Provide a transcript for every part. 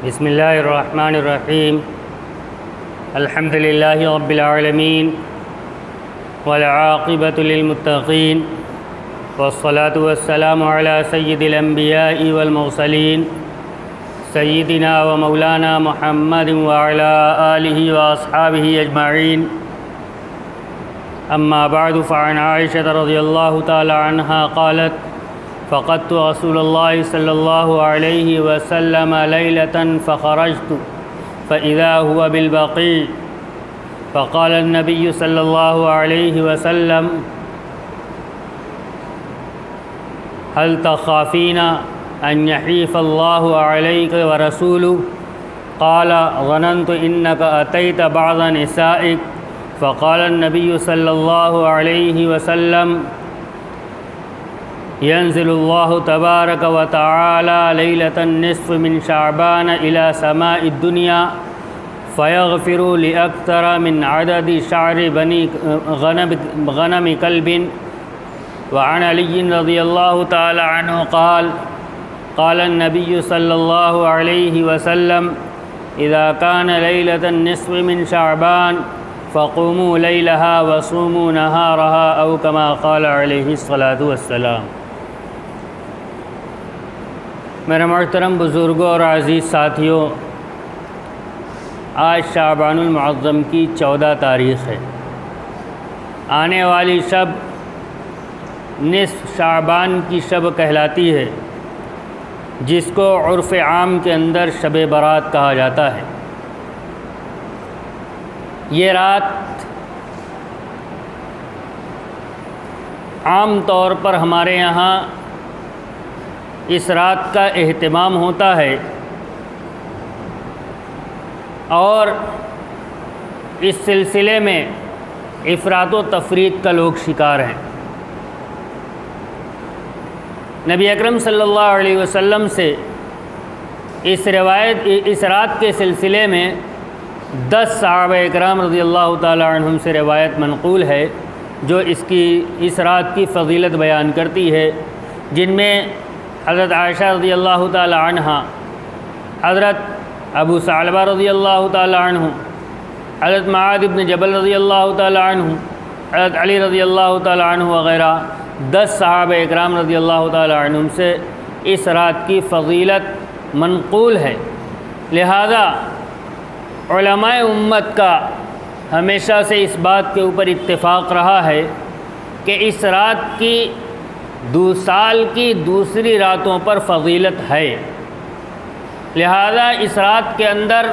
بسم اللہ الرحمن الرحیم الحمد للہ رب العالمین والعاقبۃ للمتقین والصلاة والسلام علی سید الانبیاء والمرسلین سیدنا و مولانا محمد وعلی آلہ واصحابہ اجمعین اما بعد فعن عائشہ رضی اللہ تعالی عنہا قالت فقدت رسول اللہ صلی اللہ علیہ وسلم لیلة فخرجت فإذا هو بالبقيع فقال النبي صلی اللہ علیہ وسلم هل تخافين أن يحيف الله عليك ورسوله قال ظننت إنك أتيت بعض نسائك فقال النبي صلی اللہ علیہ وسلم ينزل الله تبارك وتعالى ليلة النصف من شعبان إلى سماء الدنيا فيغفر لأكثر من عدد شعر بني غنم كلب. وعن علي رضي الله تعالى عنه قال قال النبي صلى الله عليه وسلم إذا كان ليلة النصف من شعبان فقوموا ليلها وصوموا نهارها أو كما قال عليه الصلاة والسلام. میرے محترم بزرگوں اور عزیز ساتھیوں، آج شعبان المعظم کی 14 تاریخ ہے. آنے والی شب نصف شعبان کی شب کہلاتی ہے، جس کو عرف عام کے اندر شب برات کہا جاتا ہے. یہ رات عام طور پر ہمارے یہاں اس رات کا اہتمام ہوتا ہے اور اس سلسلے میں افراط و تفریط کا لوگ شکار ہیں. نبی اکرم صلی اللہ علیہ وسلم سے اس رات کے سلسلے میں 10 صحابہ اکرام رضی اللہ تعالی عنہم سے روایت منقول ہے جو اس رات کی فضیلت بیان کرتی ہے، جن میں حضرت عائشہ رضی اللہ تعالی عنہ، حضرت ابو ثعلبہ رضی اللہ تعالی عنہ، حضرت معاذ بن جبل رضی اللہ تعالی عنہ، حضرت علی رضی اللہ تعالی عنہ وغیرہ 10 صحابہ اکرام رضی اللہ تعالی عنہم سے اس رات کی فضیلت منقول ہے. لہذا علماء امت کا ہمیشہ سے اس بات کے اوپر اتفاق رہا ہے کہ اس رات کی سال کی دوسری راتوں پر فضیلت ہے. لہذا اس رات کے اندر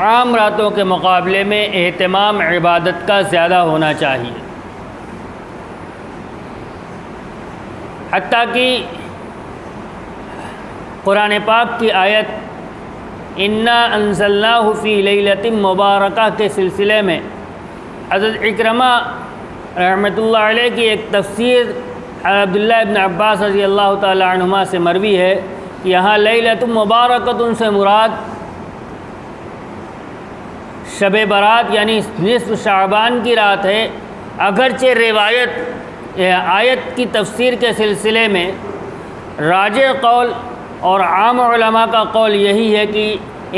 عام راتوں کے مقابلے میں اہتمام عبادت کا زیادہ ہونا چاہیے. حتیٰ کہ قرآن پاک کی آیت انا انزلناہ فی لیلۃ مبارکہ کے سلسلے میں حضرت اکرمہ رحمۃ اللہ علیہ کی ایک تفسیر عبداللہ ابن عباس رضی اللہ تعالی عنہما سے مروی ہے کہ یہاں لیلۃ مبارکۃ سے مراد شب برات یعنی نصف شعبان کی رات ہے. اگرچہ آیت کی تفسیر کے سلسلے میں راجح قول اور عام علماء کا قول یہی ہے کہ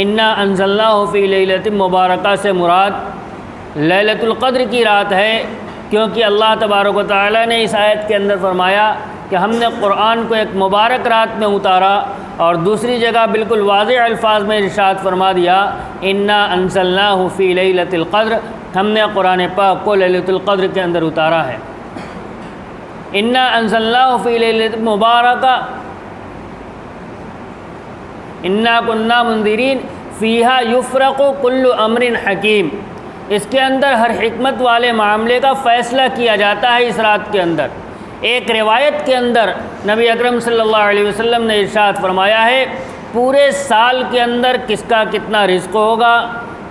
انا انزلناہ فی لیلۃ مبارکہ سے مراد لیلۃ القدر کی رات ہے، کیونکہ اللہ تبارک و تعالیٰ نے اس آیت کے اندر فرمایا کہ ہم نے قرآن کو ایک مبارک رات میں اتارا، اور دوسری جگہ بالکل واضح الفاظ میں ارشاد فرما دیا انا انزلناہ فی لیلۃ القدر، ہم نے قرآن پاک کو لیلۃ القدر کے اندر اتارا ہے. انا انزلناہ فی لیلۃ مبارکہ انا کنا منذرین فیہا یفرق کل امر حکیم، اس کے اندر ہر حکمت والے معاملے کا فیصلہ کیا جاتا ہے اس رات کے اندر. ایک روایت کے اندر نبی اکرم صلی اللہ علیہ وسلم نے ارشاد فرمایا ہے پورے سال کے اندر کس کا کتنا رزق ہوگا،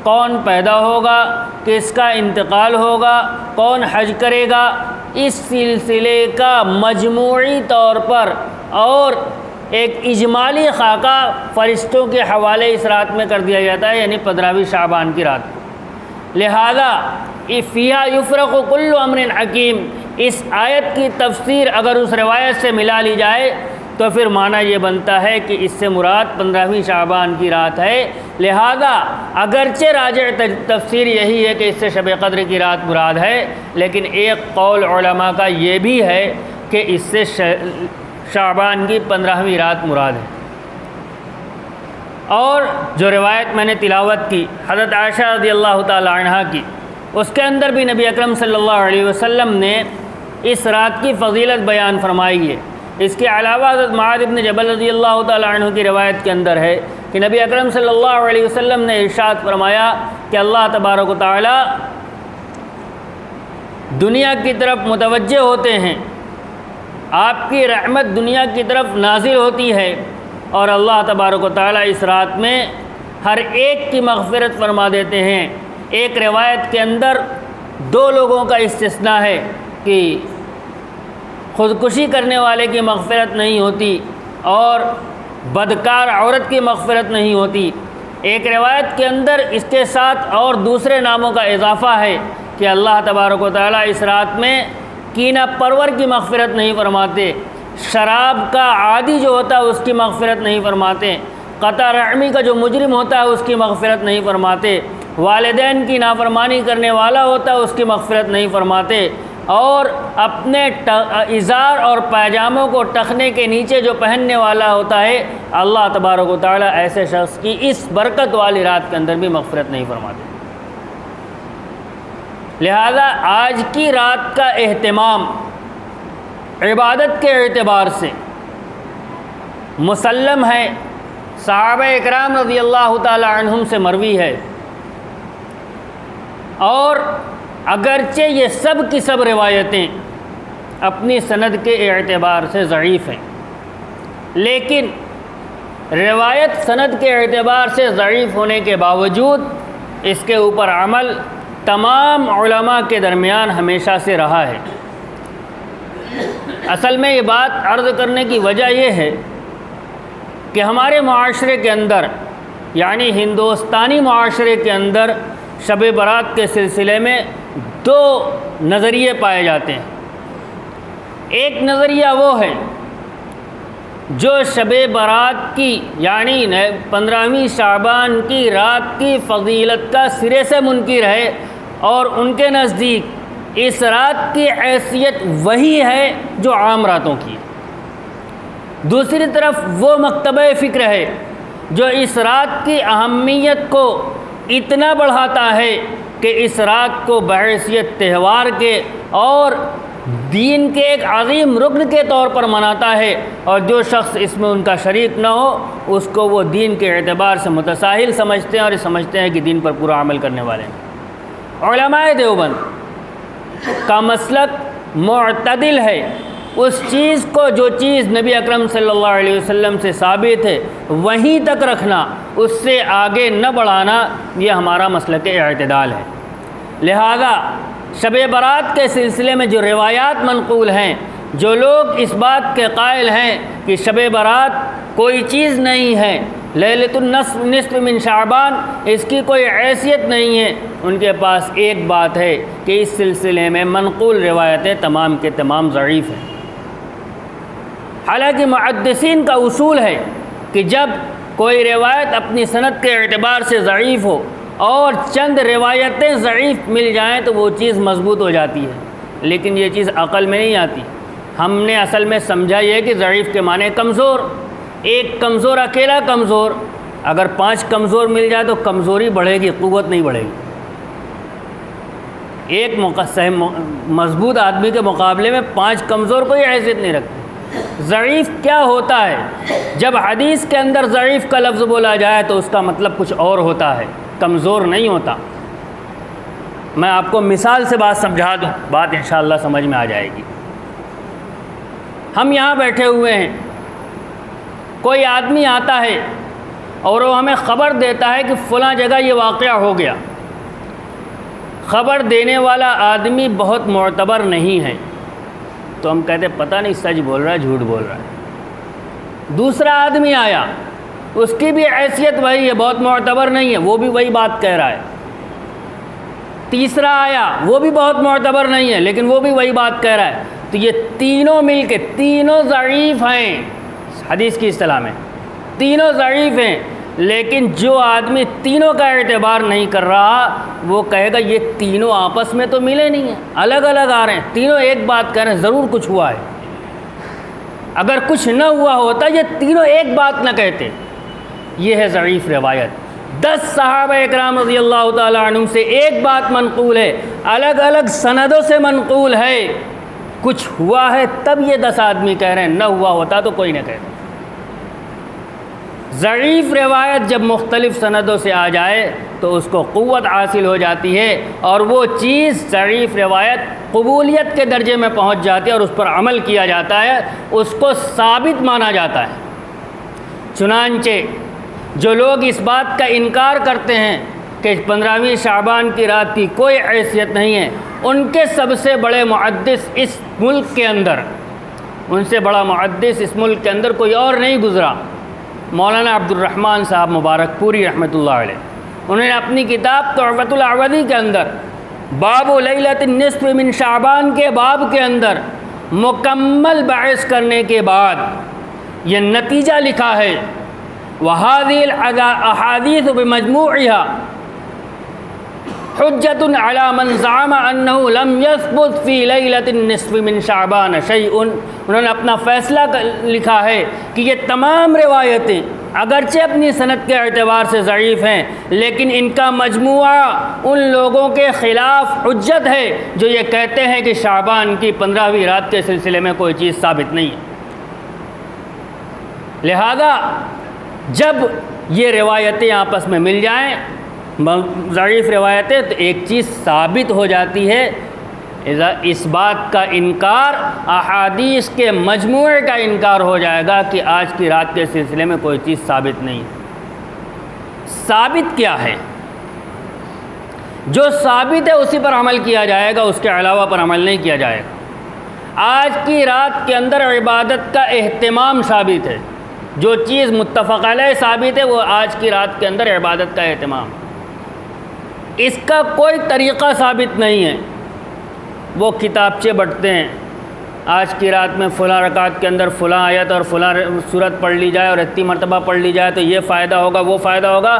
کون پیدا ہوگا، کس کا انتقال ہوگا، کون حج کرے گا، اس سلسلے کا مجموعی طور پر اور ایک اجمالی خاکہ فرشتوں کے حوالے اس رات میں کر دیا جاتا ہے، یعنی 15ویں شعبان کی رات. لہذا فیہا یفرق کل امر حکیم، اس آیت کی تفسیر اگر اس روایت سے ملا لی جائے تو پھر معنی یہ بنتا ہے کہ اس سے مراد 15ویں شعبان کی رات ہے۔ لہذا اگرچہ راجع تفسیر یہی ہے کہ اس سے شب قدر کی رات مراد ہے، لیکن ایک قول علماء کا یہ بھی ہے کہ اس سے شعبان کی 15ویں رات مراد ہے۔ اور جو روایت میں نے تلاوت کی حضرت عائشہ رضی اللہ تعالی عنہ کی، اس کے اندر بھی نبی اکرم صلی اللہ علیہ وسلم نے اس رات کی فضیلت بیان فرمائی ہے۔ اس کے علاوہ حضرت معاذ بن جبل رضی اللہ تعالی عنہ کی روایت کے اندر ہے کہ نبی اکرم صلی اللہ علیہ وسلم نے ارشاد فرمایا کہ اللہ تبارک و تعالی دنیا کی طرف متوجہ ہوتے ہیں، آپ کی رحمت دنیا کی طرف نازل ہوتی ہے، اور اللہ تبارک و تعالی اس رات میں ہر ایک کی مغفرت فرما دیتے ہیں۔ ایک روایت کے اندر 2 لوگوں کا استثناء ہے کہ خودکشی کرنے والے کی مغفرت نہیں ہوتی اور بدکار عورت کی مغفرت نہیں ہوتی۔ ایک روایت کے اندر اس کے ساتھ اور دوسرے ناموں کا اضافہ ہے کہ اللہ تبارک و تعالیٰ اس رات میں کینہ پرور کی مغفرت نہیں فرماتے، شراب کا عادی جو ہوتا ہے اس کی مغفرت نہیں فرماتے، قطع رحمی کا جو مجرم ہوتا ہے اس کی مغفرت نہیں فرماتے، والدین کی نافرمانی کرنے والا ہوتا ہے اس کی مغفرت نہیں فرماتے، اور اپنے ازار اور پائجاموں کو ٹخنے کے نیچے جو پہننے والا ہوتا ہے اللہ تبارک و تعالیٰ ایسے شخص کی اس برکت والی رات کے اندر بھی مغفرت نہیں فرماتے۔ لہذا آج کی رات کا اہتمام عبادت کے اعتبار سے مسلم ہے، صحابہ اکرام رضی اللہ تعالی عنہم سے مروی ہے، اور اگرچہ یہ سب کی سب روایتیں اپنی سند کے اعتبار سے ضعیف ہیں، لیکن روایت سند کے اعتبار سے ضعیف ہونے کے باوجود اس کے اوپر عمل تمام علماء کے درمیان ہمیشہ سے رہا ہے۔ اصل میں یہ بات عرض کرنے کی وجہ یہ ہے کہ ہمارے معاشرے کے اندر، یعنی ہندوستانی معاشرے کے اندر شب برات کے سلسلے میں 2 نظریے پائے جاتے ہیں۔ ایک نظریہ وہ ہے جو شب برات کی یعنی 15ویں شعبان کی رات کی فضیلت کا سرے سے منکر ہے، اور ان کے نزدیک اس رات کی حیثیت وہی ہے جو عام راتوں کی۔ دوسری طرف وہ مکتبہ فکر ہے جو اس رات کی اہمیت کو اتنا بڑھاتا ہے کہ اس رات کو بحیثیت تہوار کے اور دین کے ایک عظیم رکن کے طور پر مناتا ہے، اور جو شخص اس میں ان کا شریک نہ ہو اس کو وہ دین کے اعتبار سے متساہل سمجھتے ہیں، اور سمجھتے ہیں کہ دین پر پورا عمل کرنے والے ہیں۔ علماء دیوبند کا مسلک معتدل ہے، اس چیز کو جو چیز نبی اکرم صلی اللہ علیہ وسلم سے ثابت ہے وہیں تک رکھنا، اس سے آگے نہ بڑھانا، یہ ہمارا مسلک اعتدال ہے۔ لہذا شب برات کے سلسلے میں جو روایات منقول ہیں، جو لوگ اس بات کے قائل ہیں کہ شب برات کوئی چیز نہیں ہے، لیلۃ النصف من شعبان اس کی کوئی حیثیت نہیں ہے، ان کے پاس ایک بات ہے کہ اس سلسلے میں منقول روایتیں تمام کے تمام ضعیف ہیں۔ حالانکہ محدثین کا اصول ہے کہ جب کوئی روایت اپنی سند کے اعتبار سے ضعیف ہو اور چند روایتیں ضعیف مل جائیں تو وہ چیز مضبوط ہو جاتی ہے، لیکن یہ چیز عقل میں نہیں آتی۔ ہم نے اصل میں سمجھا یہ کہ ضعیف کے معنی کمزور، ایک کمزور اکیلا کمزور، اگر 5 کمزور مل جائے تو کمزوری بڑھے گی، قوت نہیں بڑھے گی۔ ایک مضبوط آدمی کے مقابلے میں 5 کمزور کوئی حیثیت نہیں رکھتے۔ ضعیف کیا ہوتا ہے؟ جب حدیث کے اندر ضعیف کا لفظ بولا جائے تو اس کا مطلب کچھ اور ہوتا ہے، کمزور نہیں ہوتا۔ میں آپ کو مثال سے بات سمجھا دوں، بات انشاءاللہ سمجھ میں آ جائے گی۔ ہم یہاں بیٹھے ہوئے ہیں، کوئی آدمی آتا ہے اور وہ ہمیں خبر دیتا ہے کہ فلاں جگہ یہ واقعہ ہو گیا۔ خبر دینے والا آدمی بہت معتبر نہیں ہے تو ہم کہتے پتہ نہیں سچ بول رہا ہے جھوٹ بول رہا ہے۔ دوسرا آدمی آیا، اس کی بھی حیثیت وہی ہے، بہت معتبر نہیں ہے، وہ بھی وہی بات کہہ رہا ہے۔ تیسرا آیا، وہ بھی بہت معتبر نہیں ہے لیکن وہ بھی وہی بات کہہ رہا ہے۔ تو یہ تینوں مل کے تینوں ضعیف ہیں، حدیث کی اصطلاح میں تینوں ضعیف ہیں، لیکن جو آدمی تینوں کا اعتبار نہیں کر رہا وہ کہے گا یہ تینوں آپس میں تو ملے نہیں ہیں، الگ الگ آ رہے ہیں، تینوں ایک بات کہہ رہے ہیں، ضرور کچھ ہوا ہے۔ اگر کچھ نہ ہوا ہوتا یہ تینوں ایک بات نہ کہتے۔ یہ ہے ضعیف روایت۔ 10 صحابہ اکرام رضی اللہ تعالیٰ عنہم سے ایک بات منقول ہے، الگ الگ سندوں سے منقول ہے، کچھ ہوا ہے تب یہ 10 آدمی کہہ رہے ہیں، نہ ہوا ہوتا تو کوئی نہ کہتا۔ ضعیف روایت جب مختلف سندوں سے آ جائے تو اس کو قوت حاصل ہو جاتی ہے، اور وہ چیز ضعیف روایت قبولیت کے درجے میں پہنچ جاتی ہے اور اس پر عمل کیا جاتا ہے، اس کو ثابت مانا جاتا ہے۔ چنانچہ جو لوگ اس بات کا انکار کرتے ہیں کہ 15ویں شعبان کی رات کی کوئی حیثیت نہیں ہے، ان کے سب سے بڑے محدث اس ملک کے اندر، ان سے بڑا محدث اس ملک کے اندر کوئی اور نہیں گزرا، مولانا عبد الرحمن صاحب مبارک پوری رحمۃ اللہ علیہ۔ انہوں نے اپنی کتاب تحفۃ العوضی کے اندر باب لیلۃ النصف من شعبان کے باب کے اندر مکمل بحث کرنے کے بعد یہ نتیجہ لکھا ہے، وَهَذِهِ الْأَحَادِيثُ بِمَجْمُوعِهَا حُجَّةٌ عَلَى مَنْ زَعَمَ أَنَّهُ لَمْ يَثْبُتْ فِي لَيْلَةِ النِّصْفِ مِنْ شَعْبَانَ شَيْءٌ۔ انہوں نے اپنا فیصلہ لکھا ہے کہ یہ تمام روایتیں اگرچہ اپنی سند کے اعتبار سے ضعیف ہیں، لیکن ان کا مجموعہ ان لوگوں کے خلاف حجت ہے جو یہ کہتے ہیں کہ شعبان کی 15ویں رات کے سلسلے میں کوئی چیز ثابت نہیں ہے۔ لہذا جب یہ روایتیں آپس میں مل جائیں، ضعیف روایتیں، تو ایک چیز ثابت ہو جاتی ہے، اس بات کا انکار احادیث کے مجموعے کا انکار ہو جائے گا کہ آج کی رات کے سلسلے میں کوئی چیز ثابت نہیں۔ ثابت کیا ہے؟ جو ثابت ہے اسی پر عمل کیا جائے گا، اس کے علاوہ پر عمل نہیں کیا جائے گا۔ آج کی رات کے اندر عبادت کا اہتمام ثابت ہے، جو چیز متفق علیہ ثابت ہے وہ آج کی رات کے اندر عبادت کا اہتمام، اس کا کوئی طریقہ ثابت نہیں ہے۔ وہ کتابچے بٹتے ہیں، آج کی رات میں فلاں رکعت کے اندر فلاں آیت اور فلاں سورت پڑھ لی جائے اور اتنی مرتبہ پڑھ لی جائے تو یہ فائدہ ہوگا وہ فائدہ ہوگا،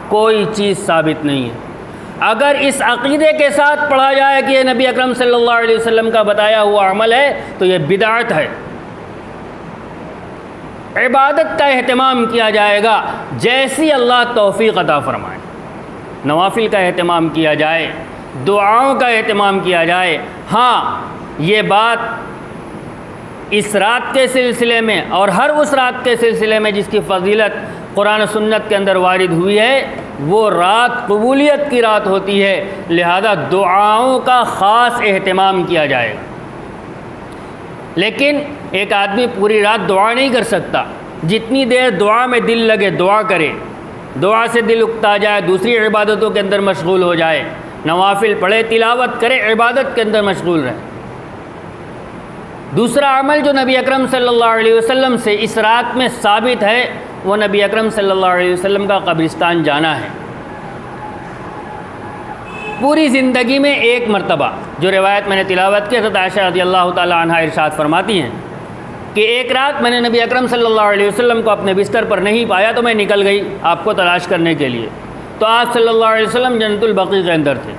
کوئی چیز ثابت نہیں ہے۔ اگر اس عقیدے کے ساتھ پڑھا جائے کہ یہ نبی اکرم صلی اللہ علیہ وسلم کا بتایا ہوا عمل ہے تو یہ بدعت ہے۔ عبادت کا اہتمام کیا جائے گا جیسی اللہ توفیق عطا فرمائے، نوافل کا اہتمام کیا جائے، دعاؤں کا اہتمام کیا جائے۔ ہاں یہ بات اس رات کے سلسلے میں اور ہر اس رات کے سلسلے میں جس کی فضیلت قرآن و سنت کے اندر وارد ہوئی ہے، وہ رات قبولیت کی رات ہوتی ہے، لہذا دعاؤں کا خاص اہتمام کیا جائے گا۔ لیکن ایک آدمی پوری رات دعا نہیں کر سکتا، جتنی دیر دعا میں دل لگے دعا کرے، دعا سے دل اکتا جائے، دوسری عبادتوں کے اندر مشغول ہو جائے، نوافل پڑھے، تلاوت کرے، عبادت کے اندر مشغول رہے۔ دوسرا عمل جو نبی اکرم صلی اللہ علیہ وسلم سے اس رات میں ثابت ہے وہ نبی اکرم صلی اللہ علیہ وسلم کا قبرستان جانا ہے۔ پوری زندگی میں ایک مرتبہ، جو روایت میں نے تلاوت کی، حضرت عائشہ رضی اللہ تعالی عنہا ارشاد فرماتی ہیں کہ ایک رات میں نے نبی اکرم صلی اللہ علیہ وسلم کو اپنے بستر پر نہیں پایا تو میں نکل گئی آپ کو تلاش کرنے کے لیے، تو آپ صلی اللہ علیہ وسلم جنت البقیع کے اندر تھے۔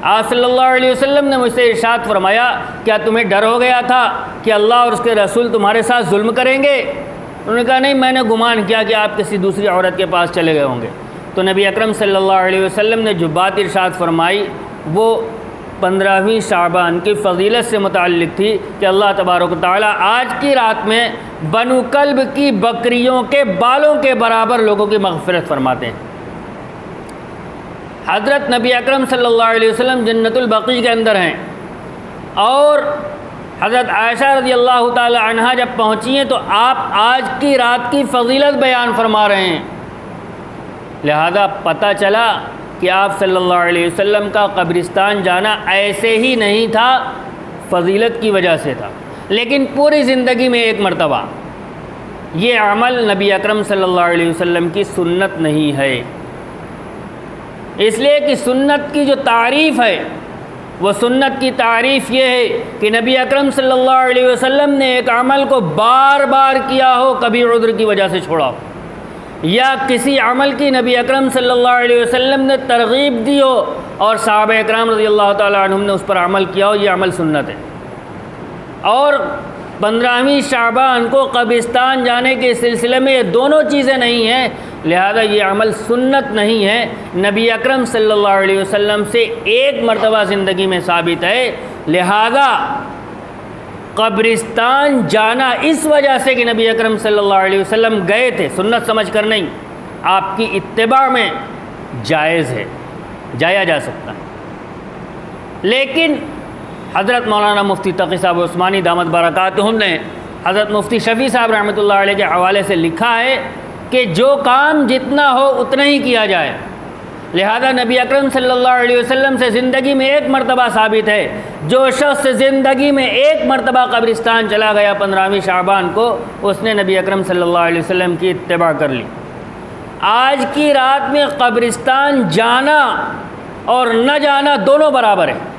آپ صلی اللہ علیہ وسلم نے مجھ سے ارشاد فرمایا کیا تمہیں ڈر ہو گیا تھا کہ اللہ اور اس کے رسول تمہارے ساتھ ظلم کریں گے؟ انہوں نے کہا نہیں، میں نے گمان کیا کہ آپ کسی دوسری عورت کے پاس چلے گئے ہوں گے۔ تو نبی اکرم صلی اللہ علیہ وسلم نے جو بات ارشاد فرمائی وہ 15ویں شعبان کی فضیلت سے متعلق تھی کہ اللہ تبارک و تعالیٰ آج کی رات میں بنو کلب کی بکریوں کے بالوں کے برابر لوگوں کی مغفرت فرماتے ہیں۔ حضرت نبی اکرم صلی اللہ علیہ وسلم جنت البقیع کے اندر ہیں، اور حضرت عائشہ رضی اللہ تعالی عنہا جب پہنچی ہیں تو آپ آج کی رات کی فضیلت بیان فرما رہے ہیں، لہذا پتہ چلا کہ آپ صلی اللہ علیہ وسلم کا قبرستان جانا ایسے ہی نہیں تھا، فضیلت کی وجہ سے تھا، لیکن پوری زندگی میں ایک مرتبہ۔ یہ عمل نبی اکرم صلی اللہ علیہ وسلم کی سنت نہیں ہے، اس لیے کہ سنت کی جو تعریف ہے وہ سنت کی تعریف یہ ہے کہ نبی اکرم صلی اللہ علیہ وسلم نے ایک عمل کو بار بار کیا ہو، کبھی عذر کی وجہ سے چھوڑا ہو، یا کسی عمل کی نبی اکرم صلی اللہ علیہ وسلم نے ترغیب دی ہو اور صحابہ اکرام رضی اللہ تعالیٰ عنہم نے اس پر عمل کیا ہو، یہ عمل سنت ہے۔ اور 15ویں شعبان کو قبرستان جانے کے سلسلے میں یہ دونوں چیزیں نہیں ہیں، لہذا یہ عمل سنت نہیں ہے، نبی اکرم صلی اللہ علیہ وسلم سے ایک مرتبہ زندگی میں ثابت ہے۔ لہذا قبرستان جانا اس وجہ سے کہ نبی اکرم صلی اللہ علیہ وسلم گئے تھے، سنت سمجھ کر نہیں، آپ کی اتباع میں جائز ہے، جایا جا سکتا ہے۔ لیکن حضرت مولانا مفتی تقی صاحب عثمانی دامت برکاتہم نے حضرت مفتی شفیع صاحب رحمۃ اللہ علیہ کے حوالے سے لکھا ہے کہ جو کام جتنا ہو اتنا ہی کیا جائے، لہذا نبی اکرم صلی اللہ علیہ وسلم سے زندگی میں ایک مرتبہ ثابت ہے، جو شخص زندگی میں ایک مرتبہ قبرستان چلا گیا 15ویں شعبان کو، اس نے نبی اکرم صلی اللہ علیہ وسلم کی اتباع کر لی۔ آج کی رات میں قبرستان جانا اور نہ جانا دونوں برابر ہے،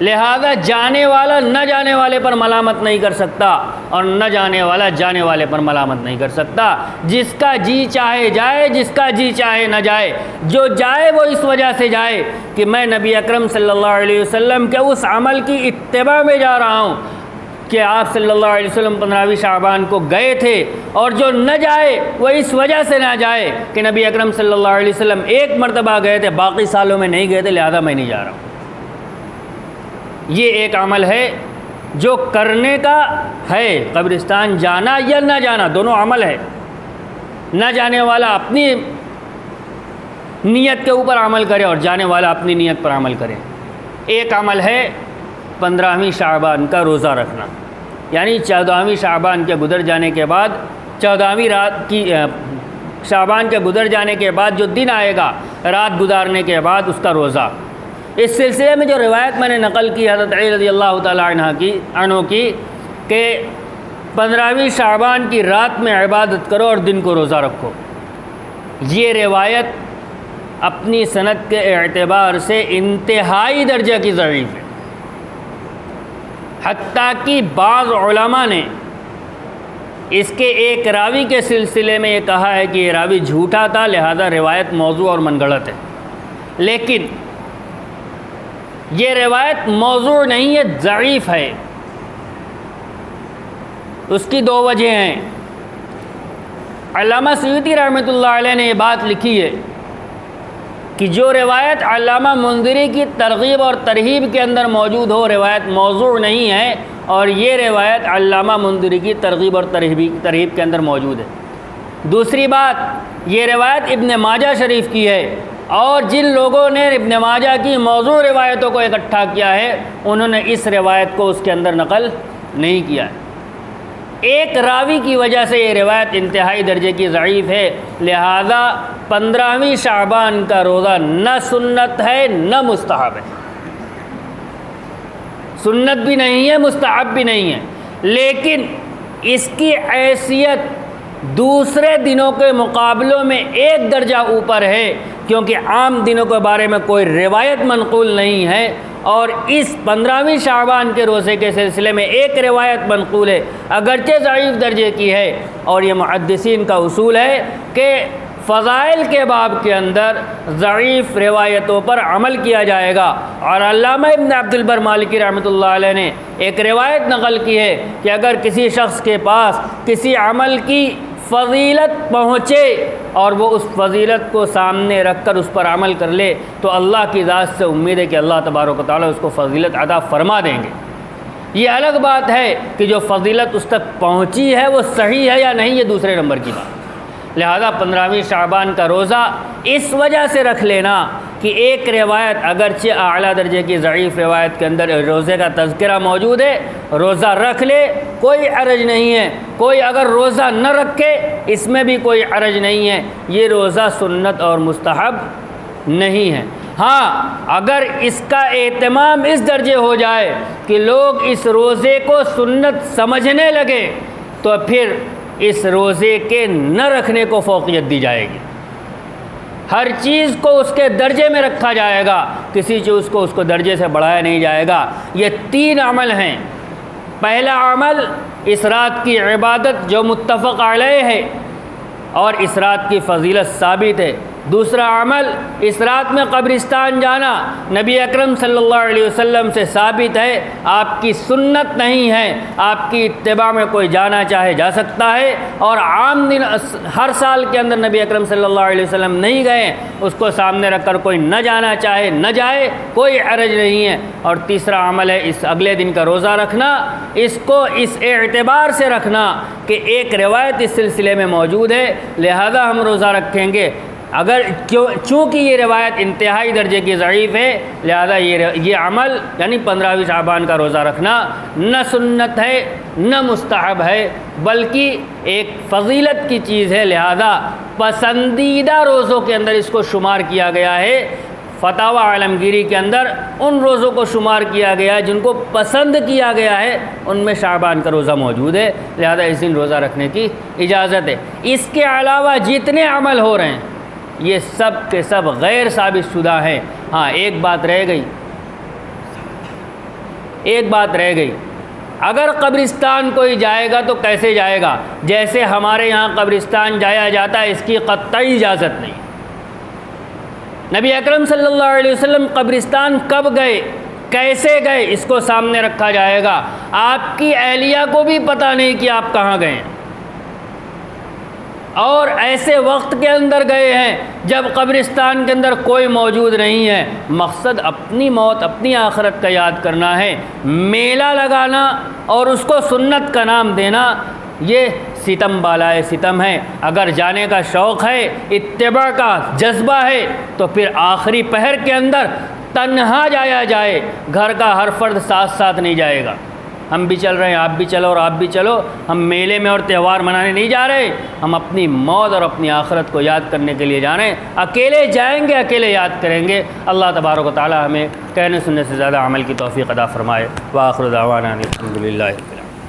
لہذا جانے والا نہ جانے والے پر ملامت نہیں کر سکتا اور نہ جانے والا جانے والے پر ملامت نہیں کر سکتا۔ جس کا جی چاہے جائے، جس کا جی چاہے نہ جائے، جو جائے وہ اس وجہ سے جائے کہ میں نبی اکرم صلی اللہ علیہ وسلم کے اس عمل کی اتباع میں جا رہا ہوں کہ آپ صلی اللہ علیہ وسلم 15ویں شعبان کو گئے تھے، اور جو نہ جائے وہ اس وجہ سے نہ جائے کہ نبی اکرم صلی اللہ علیہ وسلم ایک مرتبہ گئے تھے، باقی سالوں میں نہیں گئے تھے، لہذا میں نہیں جا رہا ہوں۔ یہ ایک عمل ہے جو کرنے کا ہے، قبرستان جانا یا نہ جانا دونوں عمل ہے۔ نہ جانے والا اپنی نیت کے اوپر عمل کرے اور جانے والا اپنی نیت پر عمل کرے۔ ایک عمل ہے 15ویں شعبان کا روزہ رکھنا، یعنی 14ویں شعبان کے گزر جانے کے بعد، 14ویں رات کی شعبان کے گزر جانے کے بعد جو دن آئے گا رات گزارنے کے بعد، اس کا روزہ۔ اس سلسلے میں جو روایت میں نے نقل کی حضرت علی رضی اللہ تعالیٰ عنہ کی کہ 15ویں شعبان کی رات میں عبادت کرو اور دن کو روزہ رکھو، یہ روایت اپنی سند کے اعتبار سے انتہائی درجہ کی ضعیف ہے، حتیٰ کہ بعض علماء نے اس کے ایک راوی کے سلسلے میں یہ کہا ہے کہ یہ راوی جھوٹا تھا، لہذا روایت موضوع اور من گھڑت ہے۔ لیکن یہ روایت موضوع نہیں ہے، ضعیف ہے۔ اس کی دو وجہ ہیں۔ علامہ سیوطی رحمۃ اللہ علیہ نے یہ بات لکھی ہے کہ جو روایت علامہ منذری کی ترغیب اور ترہیب کے اندر موجود ہو، روایت موضوع نہیں ہے، اور یہ روایت علامہ منذری کی ترغیب اور ترہیب کے اندر موجود ہے۔ دوسری بات، یہ روایت ابن ماجہ شریف کی ہے، اور جن لوگوں نے ابن ماجہ کی موضوع روایتوں کو اکٹھا کیا ہے، انہوں نے اس روایت کو اس کے اندر نقل نہیں کیا ہے۔ ایک راوی کی وجہ سے یہ روایت انتہائی درجے کی ضعیف ہے، لہذا 15ویں شعبان کا روزہ نہ سنت ہے نہ مستحب ہے، سنت بھی نہیں ہے، مستحب بھی نہیں ہے، لیکن اس کی حیثیت دوسرے دنوں کے مقابلوں میں ایک درجہ اوپر ہے، کیونکہ عام دنوں کے بارے میں کوئی روایت منقول نہیں ہے، اور اس 15ویں شعبان کے روزے کے سلسلے میں ایک روایت منقول ہے، اگرچہ ضعیف درجے کی ہے، اور یہ محدثین کا اصول ہے کہ فضائل کے باب کے اندر ضعیف روایتوں پر عمل کیا جائے گا۔ اور علامہ ابن عبد البر مالکی رحمۃ اللہ علیہ نے ایک روایت نقل کی ہے کہ اگر کسی شخص کے پاس کسی عمل کی فضیلت پہنچے اور وہ اس فضیلت کو سامنے رکھ کر اس پر عمل کر لے، تو اللہ کی ذات سے امید ہے کہ اللہ تبارک و تعالیٰ اس کو فضیلت عطا فرما دیں گے۔ یہ الگ بات ہے کہ جو فضیلت اس تک پہنچی ہے وہ صحیح ہے یا نہیں، یہ دوسرے نمبر کی بات۔ لہذا 15ویں شعبان کا روزہ اس وجہ سے رکھ لینا کہ ایک روایت اگرچہ اعلیٰ درجے کی ضعیف روایت کے اندر روزے کا تذکرہ موجود ہے، روزہ رکھ لے کوئی حرج نہیں ہے، کوئی اگر روزہ نہ رکھے اس میں بھی کوئی حرج نہیں ہے، یہ روزہ سنت اور مستحب نہیں ہے۔ ہاں، اگر اس کا اہتمام اس درجے ہو جائے کہ لوگ اس روزے کو سنت سمجھنے لگے تو پھر اس روزے کے نہ رکھنے کو فوقیت دی جائے گی۔ ہر چیز کو اس کے درجے میں رکھا جائے گا، کسی چیز کو اس کو درجے سے بڑھایا نہیں جائے گا۔ یہ 3 عمل ہیں۔ پہلا عمل اس رات کی عبادت جو متفق علیہ ہے اور اس رات کی فضیلت ثابت ہے۔ دوسرا عمل اس رات میں قبرستان جانا نبی اکرم صلی اللہ علیہ وسلم سے ثابت ہے، آپ کی سنت نہیں ہے، آپ کی اتباع میں کوئی جانا چاہے جا سکتا ہے، اور عام دن ہر سال کے اندر نبی اکرم صلی اللہ علیہ وسلم نہیں گئے، اس کو سامنے رکھ کر کوئی نہ جانا چاہے نہ جائے، کوئی حرج نہیں ہے۔ اور تیسرا عمل ہے اس اگلے دن کا روزہ رکھنا، اس کو اس اعتبار سے رکھنا کہ ایک روایت اس سلسلے میں موجود ہے، لہذا ہم روزہ رکھیں گے۔ چونکہ یہ روایت انتہائی درجے کی ضعیف ہے، لہذا یہ عمل یعنی 15ویں شعبان کا روزہ رکھنا نہ سنت ہے نہ مستحب ہے، بلکہ ایک فضیلت کی چیز ہے، لہذا پسندیدہ روزوں کے اندر اس کو شمار کیا گیا ہے۔ فتاوی عالمگیری کے اندر ان روزوں کو شمار کیا گیا ہے جن کو پسند کیا گیا ہے، ان میں شعبان کا روزہ موجود ہے، لہذا اس دن روزہ رکھنے کی اجازت ہے۔ اس کے علاوہ جتنے عمل ہو رہے ہیں یہ سب کے سب غیر ثابت شدہ ہیں۔ ہاں ایک بات رہ گئی، اگر قبرستان کوئی جائے گا تو کیسے جائے گا؟ جیسے ہمارے یہاں قبرستان جایا جاتا ہے، اس کی قطعی اجازت نہیں۔ نبی اکرم صلی اللہ علیہ وسلم قبرستان کب گئے، کیسے گئے، اس کو سامنے رکھا جائے گا۔ آپ کی اہلیہ کو بھی پتہ نہیں کہ آپ کہاں گئے ہیں، اور ایسے وقت کے اندر گئے ہیں جب قبرستان کے اندر کوئی موجود نہیں ہے۔ مقصد اپنی موت، اپنی آخرت کا یاد کرنا ہے۔ میلہ لگانا اور اس کو سنت کا نام دینا یہ ستم بالائے ستم ہے۔ اگر جانے کا شوق ہے، اتباع کا جذبہ ہے، تو پھر آخری پہر کے اندر تنہا جایا جائے، گھر کا ہر فرد ساتھ ساتھ نہیں جائے گا۔ ہم بھی چل رہے ہیں، آپ بھی چلو اور آپ بھی چلو، ہم میلے میں اور تہوار منانے نہیں جا رہے، ہم اپنی موت اور اپنی آخرت کو یاد کرنے کے لیے جا رہے ہیں۔ اکیلے جائیں گے، اکیلے یاد کریں گے۔ اللہ تبارک و تعالی ہمیں کہنے سننے سے زیادہ عمل کی توفیق عطا فرمائے۔ وآخر دعوانا الحمدللہ۔